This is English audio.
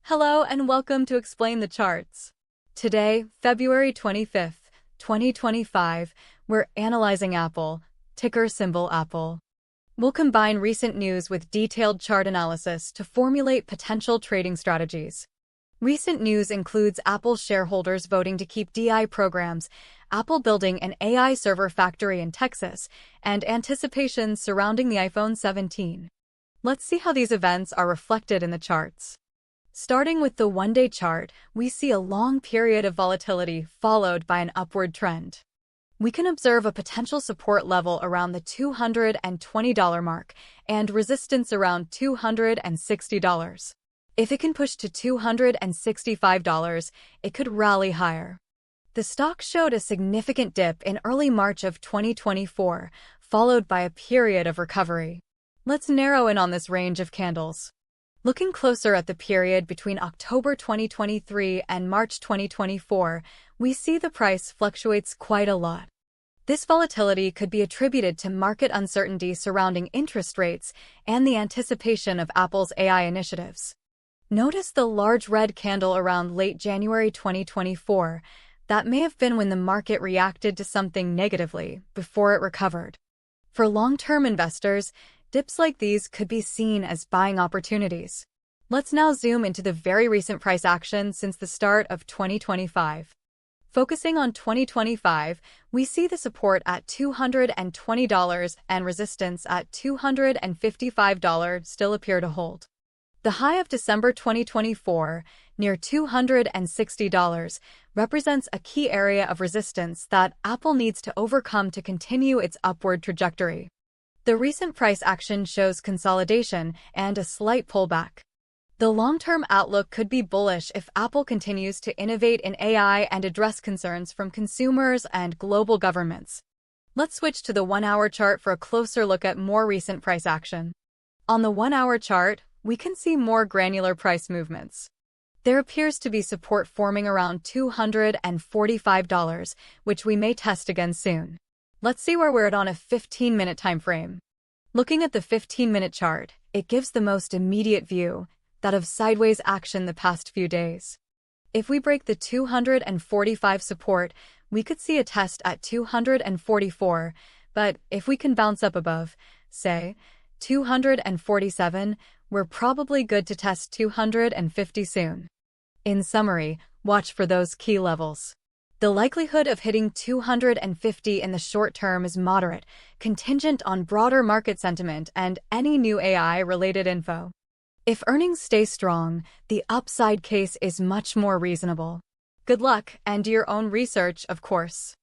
Hello and welcome to Explain the Charts. Today, February 25th, 2025, we're analyzing Apple, ticker symbol Apple. We'll combine recent news with detailed chart analysis to formulate potential trading strategies. Recent news includes Apple shareholders voting to keep DI programs, Apple building an AI server factory in Texas, and anticipations surrounding the iPhone 17. Let's see how these events are reflected in the charts. Starting with the one-day chart, we see a long period of volatility followed by an upward trend. We can observe a potential support level around the $220 mark and resistance around $260. If it can push to $265, it could rally higher. The stock showed a significant dip in early March of 2024, followed by a period of recovery. Let's narrow in on this range of candles. Looking closer at the period between October 2023 and March 2024, we see the price fluctuates quite a lot. This volatility could be attributed to market uncertainty surrounding interest rates and the anticipation of Apple's AI initiatives. Notice the large red candle around late January 2024. That may have been when the market reacted to something negatively before it recovered. For long-term investors, dips like these could be seen as buying opportunities. Let's now zoom into the very recent price action since the start of 2025. Focusing on 2025, we see the support at $220 and resistance at $255 still appear to hold. The high of December 2024, near $260, represents a key area of resistance that Apple needs to overcome to continue its upward trajectory. The recent price action shows consolidation and a slight pullback. The long-term outlook could be bullish if Apple continues to innovate in AI and address concerns from consumers and global governments. Let's switch to the one-hour chart for a closer look at more recent price action. On the one-hour chart, we can see more granular price movements. There appears to be support forming around $245, which we may test again soon. Let's see where we're at on a 15-minute time frame. Looking at the 15-minute chart, it gives the most immediate view, that of sideways action the past few days. If we break the 245 support, we could see a test at 244, but if we can bounce up above, say, 247, we're probably good to test 250 soon. In summary, watch for those key levels. The likelihood of hitting 250 in the short term is moderate, contingent on broader market sentiment and any new AI-related info. If earnings stay strong, the upside case is much more reasonable. Good luck and do your own research, of course.